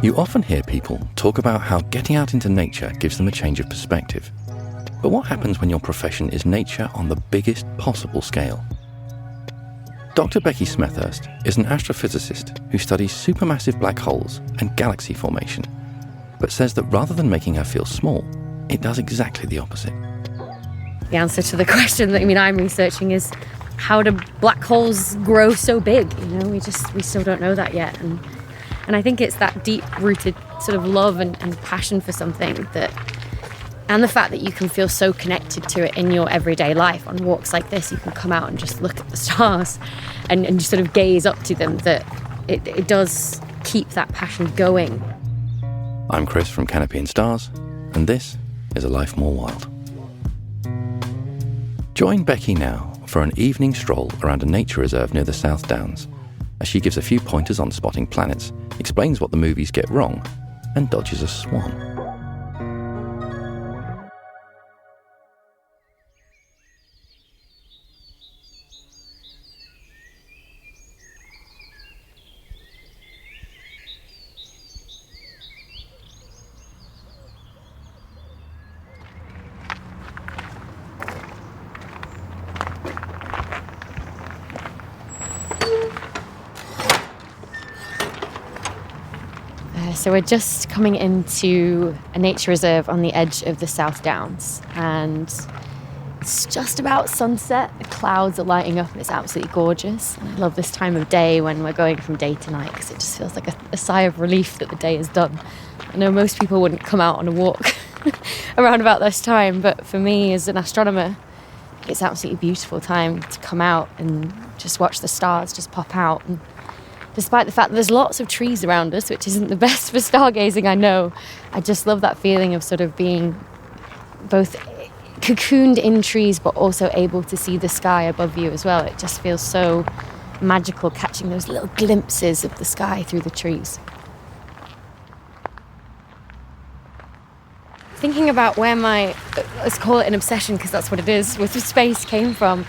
You often hear people talk about how getting out into nature gives them a change of perspective. But what happens when your profession is nature on the biggest possible scale? Dr. Becky Smethurst is an astrophysicist who studies supermassive black holes and galaxy formation, but says that rather than making her feel small, it does exactly the opposite. The answer to the question that I'm researching is, how do black holes grow so big? We still don't know that yet. And I think it's that deep-rooted sort of love and passion for something and the fact that you can feel so connected to it in your everyday life. On walks like this, you can come out and just look at the stars and sort of gaze up to them, that it does keep that passion going. I'm Chris from Canopy and Stars, and this is A Life More Wild. Join Becky now for an evening stroll around a nature reserve near the South Downs, as she gives a few pointers on spotting planets, explains what the movies get wrong, and dodges a swan. So we're just coming into a nature reserve on the edge of the South Downs, and it's just about sunset. The clouds are lighting up and it's absolutely gorgeous. And I love this time of day when we're going from day to night, because it just feels like a sigh of relief that the day is done. I know most people wouldn't come out on a walk around about this time, but for me as an astronomer, it's an absolutely beautiful time to come out and just watch the stars just pop out. And despite the fact that there's lots of trees around us, which isn't the best for stargazing, I know, I just love that feeling of sort of being both cocooned in trees but also able to see the sky above you as well. It just feels so magical, catching those little glimpses of the sky through the trees. Thinking about where let's call it an obsession, because that's what it is, with space came from.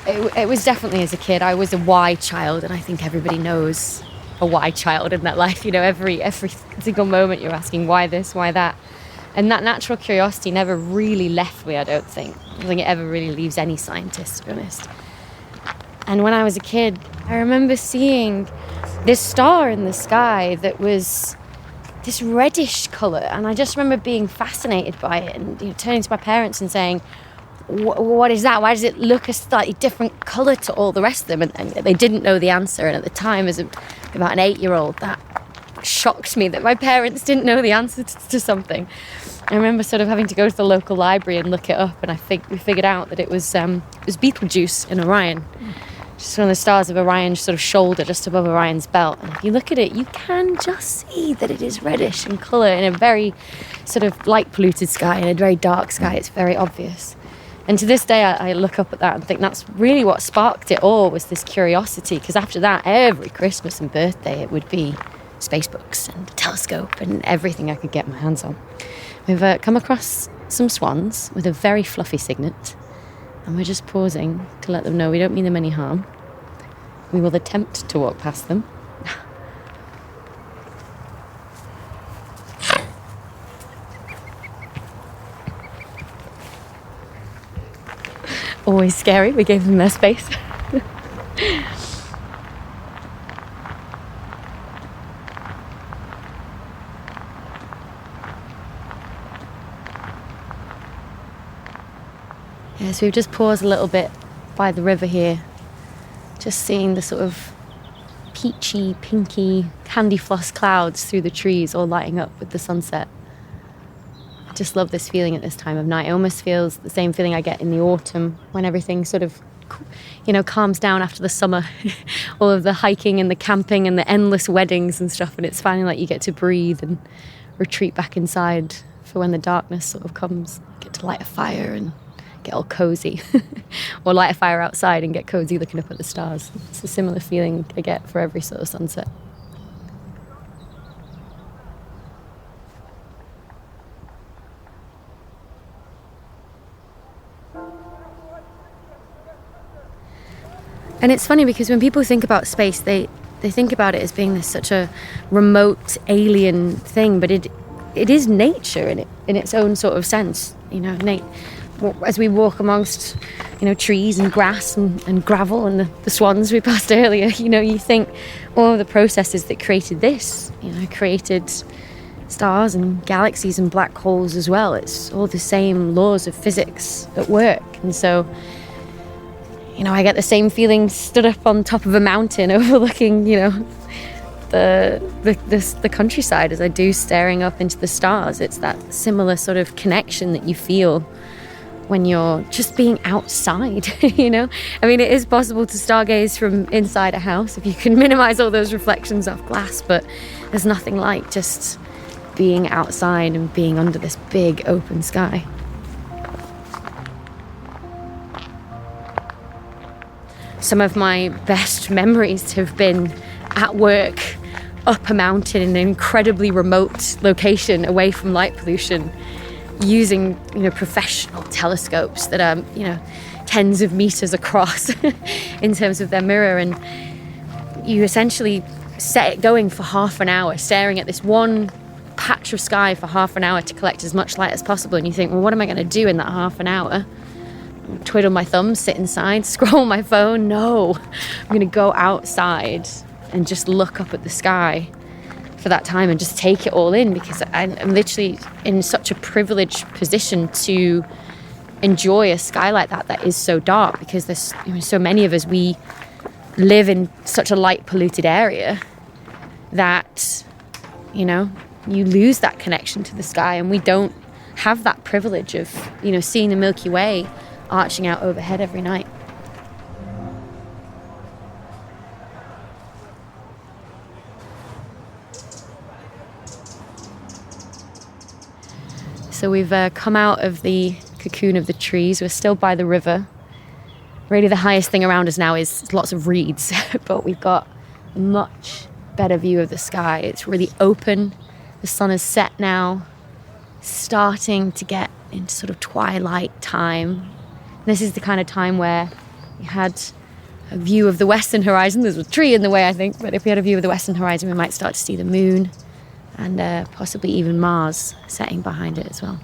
It was definitely as a kid. I was a why child, and I think everybody knows a why child in that life. Every single moment you're asking why this, why that. And that natural curiosity never really left me, I don't think. I don't think it ever really leaves any scientist, to be honest. And when I was a kid, I remember seeing this star in the sky that was this reddish colour, and I just remember being fascinated by it and turning to my parents and saying, what is that? Why does it look a slightly different colour to all the rest of them? And they didn't know the answer. And at the time, as about an 8-year-old, that shocked me that my parents didn't know the answer to something. I remember sort of having to go to the local library and look it up, and we figured out that it was Betelgeuse in Orion. Just one of the stars of Orion's sort of shoulder, just above Orion's belt. And if you look at it, you can just see that it is reddish in colour in a very sort of light-polluted sky, in a very dark sky. It's very obvious. And to this day, I look up at that and think that's really what sparked it all, was this curiosity. Because after that, every Christmas and birthday, it would be space books and a telescope and everything I could get my hands on. We've come across some swans with a very fluffy signet, and we're just pausing to let them know we don't mean them any harm. We will attempt to walk past them. Always scary. We gave them their space. Yeah, so we've just paused a little bit by the river here, just seeing the sort of peachy, pinky, candy floss clouds through the trees all lighting up with the sunset. I just love this feeling at this time of night. It almost feels the same feeling I get in the autumn when everything sort of, calms down after the summer. All of the hiking and the camping and the endless weddings and stuff, and it's finally like you get to breathe and retreat back inside for when the darkness sort of comes. You get to light a fire and get all cozy. Or light a fire outside and get cozy looking up at the stars. It's a similar feeling I get for every sort of sunset. And it's funny because when people think about space, they they think about it as being this such a remote alien thing, but it is nature in its own sort of sense. As we walk amongst, trees and grass and gravel and the swans we passed earlier, you think all of the processes that created this, created stars and galaxies and black holes as well. It's all the same laws of physics at work. And so, I get the same feeling stood up on top of a mountain overlooking, the countryside as I do staring up into the stars. It's that similar sort of connection that you feel when you're just being outside, it is possible to stargaze from inside a house if you can minimize all those reflections off glass, but there's nothing like just being outside and being under this big open sky. Some of my best memories have been at work up a mountain in an incredibly remote location away from light pollution, using professional telescopes that are tens of meters across in terms of their mirror, and you essentially set it going for half an hour, staring at this one patch of sky for half an hour to collect as much light as possible. And you think, well, what am I going to do in that half an hour? Twiddle my thumbs, sit inside, scroll my phone? No, I'm going to go outside and just look up at the sky for that time and just take it all in, because I'm literally in such a privileged position to enjoy a sky like that is so dark, because there's so many of us, we live in such a light polluted area that you lose that connection to the sky, and we don't have that privilege of seeing the Milky Way arching out overhead every night. So we've come out of the cocoon of the trees. We're still by the river. Really the highest thing around us now is lots of reeds, but we've got a much better view of the sky. It's really open. The sun is set now, starting to get into sort of twilight time. This is the kind of time where we had a view of the western horizon. There's a tree in the way, I think, but if we had a view of the western horizon, we might start to see the moon and possibly even Mars setting behind it as well.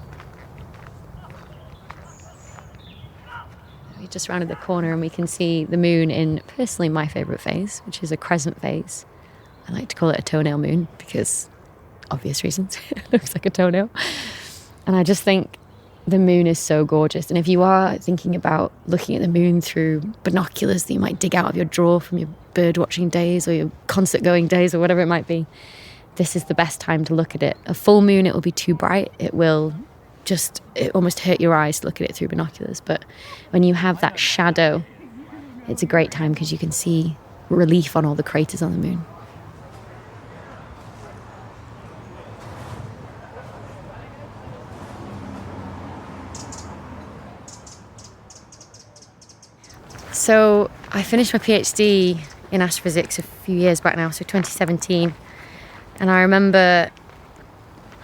We just rounded the corner and we can see the moon in, personally, my favourite phase, which is a crescent phase. I like to call it a toenail moon because obvious reasons. It looks like a toenail. And I just think the moon is so gorgeous. And if you are thinking about looking at the moon through binoculars that you might dig out of your drawer from your bird watching days or your concert going days or whatever it might be, this is the best time to look at it. A full moon, it will be too bright. It almost hurt your eyes to look at it through binoculars. But when you have that shadow, it's a great time because you can see relief on all the craters on the moon. So I finished my PhD in astrophysics a few years back now, so 2017. And I remember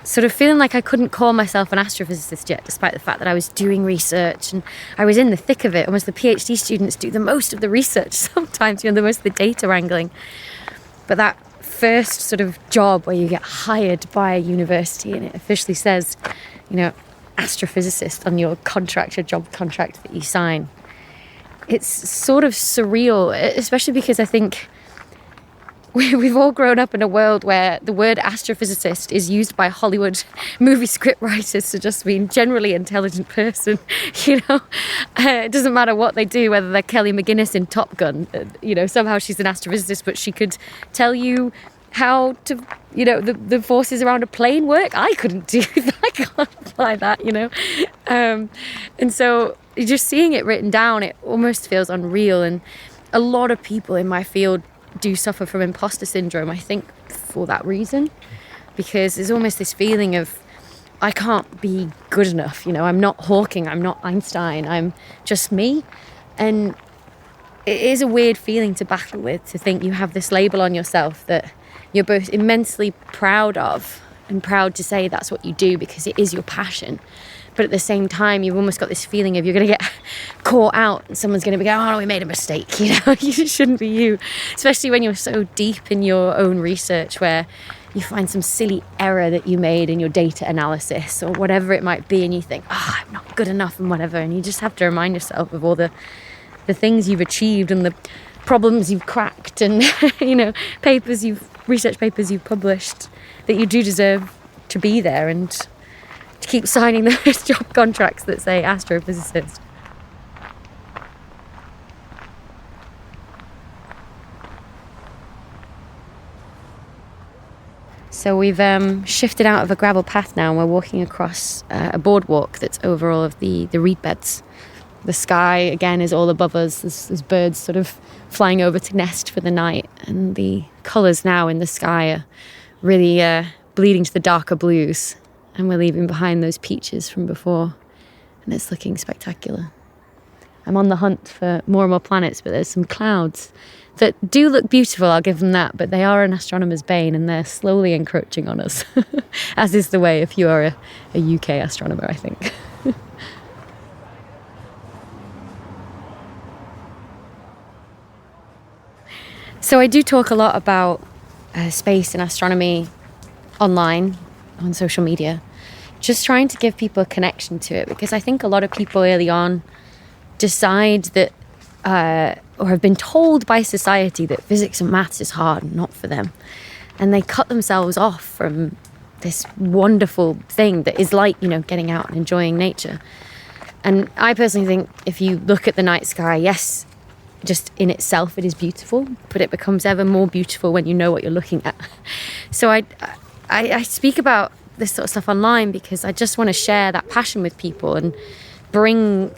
sort of feeling like I couldn't call myself an astrophysicist yet, despite the fact that I was doing research and I was in the thick of it. Almost the PhD students do the most of the research sometimes, the most of the data wrangling. But that first sort of job where you get hired by a university and it officially says, astrophysicist on your contract, your job contract that you sign, it's sort of surreal, especially because I think we've all grown up in a world where the word astrophysicist is used by Hollywood movie script writers to just mean generally intelligent person. It doesn't matter what they do, whether they're Kelly McGinnis in Top Gun, somehow she's an astrophysicist, but she could tell you how to, the forces around a plane work. I couldn't do that. I can't apply that, and so just seeing it written down, it almost feels unreal. And a lot of people in my field do suffer from imposter syndrome, I think, for that reason, because there's almost this feeling of I can't be good enough. I'm not Hawking, I'm not Einstein, I'm just me. And it is a weird feeling to battle with, to think you have this label on yourself that you're both immensely proud of and proud to say that's what you do because it is your passion. But at the same time, you've almost got this feeling of you're going to get caught out and someone's going to be going, oh, we made a mistake. You know, it shouldn't be you. Especially when you're so deep in your own research where you find some silly error that you made in your data analysis or whatever it might be. And you think, I'm not good enough and whatever. And you just have to remind yourself of all the things you've achieved and the problems you've cracked and, you know, research papers you've published, that you do deserve to be there and to keep signing those job contracts that say astrophysicist. So we've shifted out of a gravel path now and we're walking across a boardwalk that's over all of the reed beds. The sky, again, is all above us. There's birds sort of flying over to nest for the night. And the colours now in the sky are really bleeding to the darker blues. And we're leaving behind those peaches from before. And it's looking spectacular. I'm on the hunt for more and more planets, but there's some clouds that do look beautiful, I'll give them that. But they are an astronomer's bane and they're slowly encroaching on us. As is the way if you are a UK astronomer, I think. So I do talk a lot about space and astronomy online, on social media, just trying to give people a connection to it, because I think a lot of people early on decide that, or have been told by society that physics and maths is hard and not for them. And they cut themselves off from this wonderful thing that is like, you know, getting out and enjoying nature. And I personally think if you look at the night sky, yes, just in itself it is beautiful, but it becomes ever more beautiful when you know what you're looking at. So I speak about this sort of stuff online because I just want to share that passion with people and bring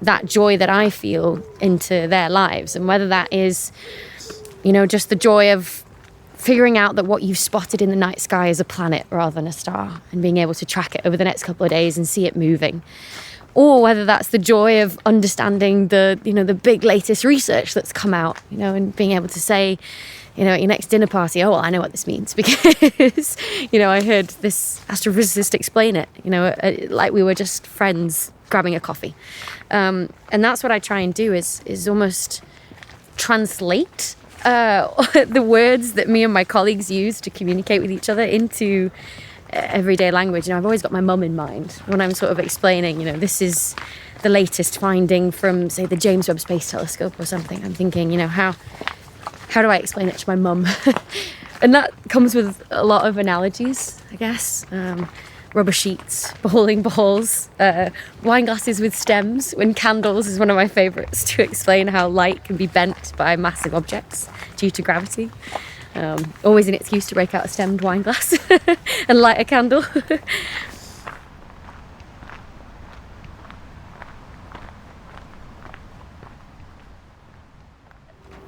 that joy that I feel into their lives. And whether that is, you know, just the joy of figuring out that what you've spotted in the night sky is a planet rather than a star and being able to track it over the next couple of days and see it moving. Or whether that's the joy of understanding the big latest research that's come out, you know, and being able to say, you know, at your next dinner party, oh, well, I know what this means because, you know, I heard this astrophysicist explain it, you know, like we were just friends grabbing a coffee. And that's what I try and do is almost translate the words that me and my colleagues use to communicate with each other into everyday language. You know, I've always got my mum in mind when I'm sort of explaining, you know, this is the latest finding from, say, the James Webb Space Telescope or something. I'm thinking, you know, how do I explain it to my mum? And that comes with a lot of analogies, I guess. Rubber sheets, bowling balls, wine glasses with stems, and candles is one of my favourites to explain how light can be bent by massive objects due to gravity. Always an excuse to break out a stemmed wine glass and light a candle.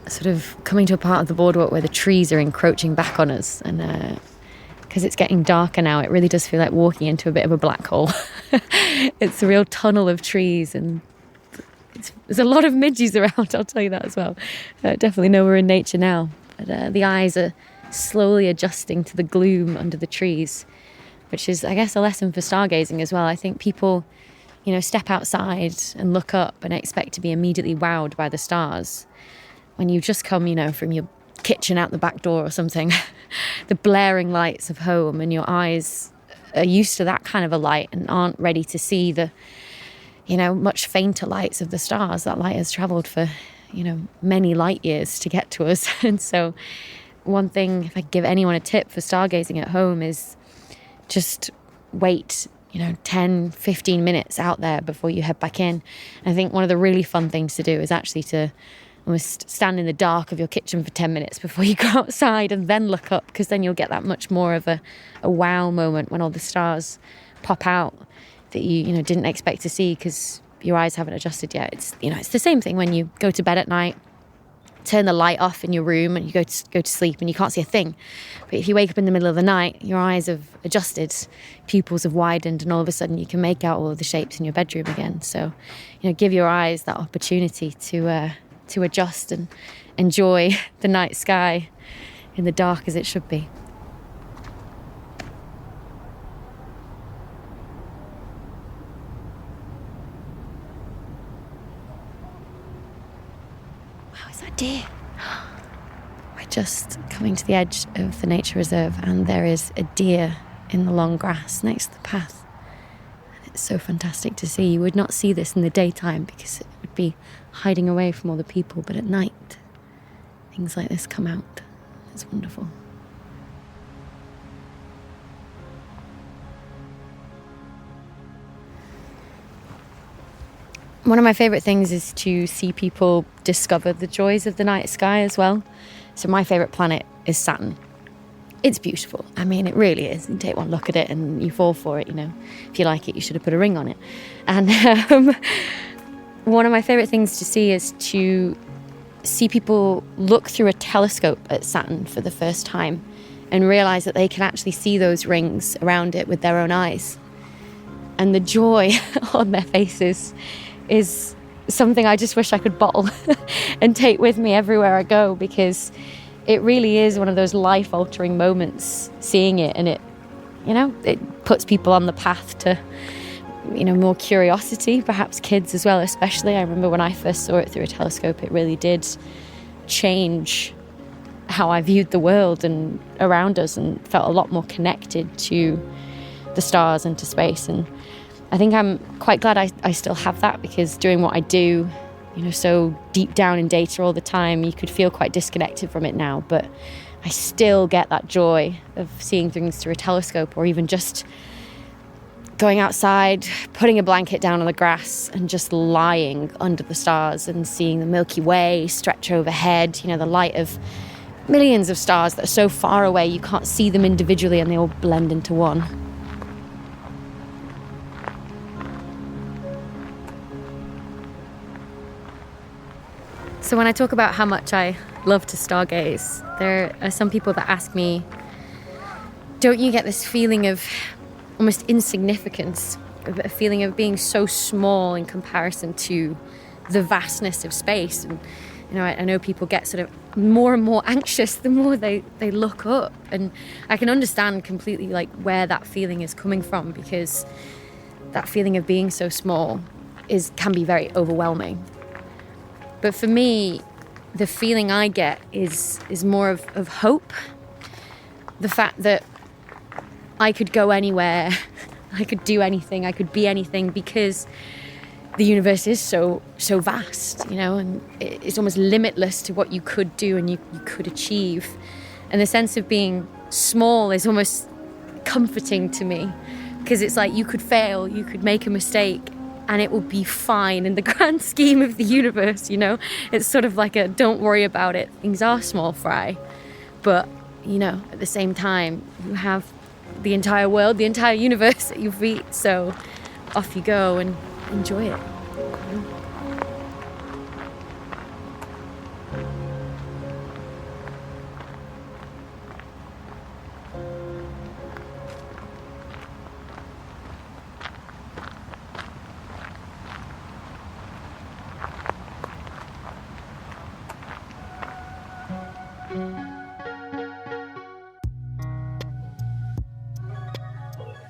Sort of coming to a part of the boardwalk where the trees are encroaching back on us, and because it's getting darker now, it really does feel like walking into a bit of a black hole. It's a real tunnel of trees, and there's a lot of midges around, I'll tell you that as well. Definitely know we're in nature now. But the eyes are slowly adjusting to the gloom under the trees, which is, I guess, a lesson for stargazing as well. I think people, you know, step outside and look up and expect to be immediately wowed by the stars. When you just come, you know, from your kitchen out the back door or something, the blaring lights of home, and your eyes are used to that kind of a light and aren't ready to see the, you know, much fainter lights of the stars. That light has travelled for, you know, many light years to get to us. And so one thing, if I give anyone a tip for stargazing at home, is just wait, you know, 10, 15 minutes out there before you head back in. And I think one of the really fun things to do is actually to almost stand in the dark of your kitchen for 10 minutes before you go outside and then look up, because then you'll get that much more of a wow moment when all the stars pop out that you know, didn't expect to see because your eyes haven't adjusted yet. It's, you know, it's the same thing when you go to bed at night, turn the light off in your room and you go to sleep and you can't see a thing. But if you wake up in the middle of the night, your eyes have adjusted, pupils have widened, and all of a sudden you can make out all of the shapes in your bedroom again. So, you know, give your eyes that opportunity to adjust and enjoy the night sky in the dark as it should be. is that deer? We're just coming to the edge of the nature reserve, and there is a deer in the long grass next to the path. And it's so fantastic to see. You would not see this in the daytime because it would be hiding away from all the people, but at night, things like this come out. It's wonderful. One of my favourite things is to see people discover the joys of the night sky as well. So my favourite planet is Saturn. It's beautiful. I mean, it really is. You take one look at it and you fall for it, you know. If you like it, you should have put a ring on it. And one of my favourite things to see is to see people look through a telescope at Saturn for the first time and realise that they can actually see those rings around it with their own eyes. And the joy on their faces is something I just wish I could bottle and take with me everywhere I go, because it really is one of those life-altering moments, seeing it, and it, you know, it puts people on the path to, you know, more curiosity, perhaps kids as well, especially. I remember when I first saw it through a telescope, it really did change how I viewed the world and around us, and felt a lot more connected to the stars and to space. And I think I'm quite glad I still have that, because doing what I do, you know, so deep down in data all the time, you could feel quite disconnected from it now, but I still get that joy of seeing things through a telescope, or even just going outside, putting a blanket down on the grass and just lying under the stars and seeing the Milky Way stretch overhead, you know, the light of millions of stars that are so far away you can't see them individually and they all blend into one. So when I talk about how much I love to stargaze, there are some people that ask me, don't you get this feeling of almost insignificance, a feeling of being so small in comparison to the vastness of space? And you know, I know people get sort of more and more anxious the more they look up, and I can understand completely like where that feeling is coming from, because that feeling of being so small can be very overwhelming. But for me, the feeling I get is more of hope. The fact that I could go anywhere, I could do anything, I could be anything, because the universe is so vast, you know, and it's almost limitless to what you could do and you could achieve. And the sense of being small is almost comforting to me, because it's like you could fail, you could make a mistake, and it will be fine in the grand scheme of the universe, you know? It's sort of like a don't worry about it. Things are small fry. But, you know, at the same time, you have the entire world, the entire universe at your feet. So off you go and enjoy it.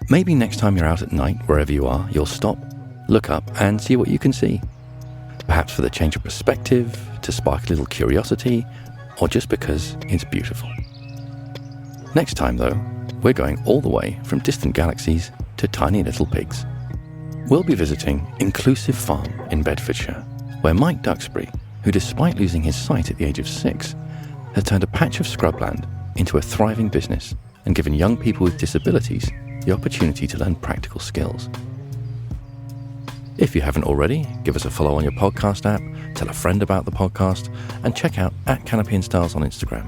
Maybe next time you're out at night, wherever you are, you'll stop, look up and see what you can see. Perhaps for the change of perspective, to spark a little curiosity, or just because it's beautiful. Next time though, we're going all the way from distant galaxies to tiny little pigs. We'll be visiting Inclusive Farm in Bedfordshire, where Mike Duxbury, who despite losing his sight at the age of 6, has turned a patch of scrubland into a thriving business and given young people with disabilities the opportunity to learn practical skills. If you haven't already, give us a follow on your podcast app, tell a friend about the podcast, and check out @Canopy and Styles on Instagram.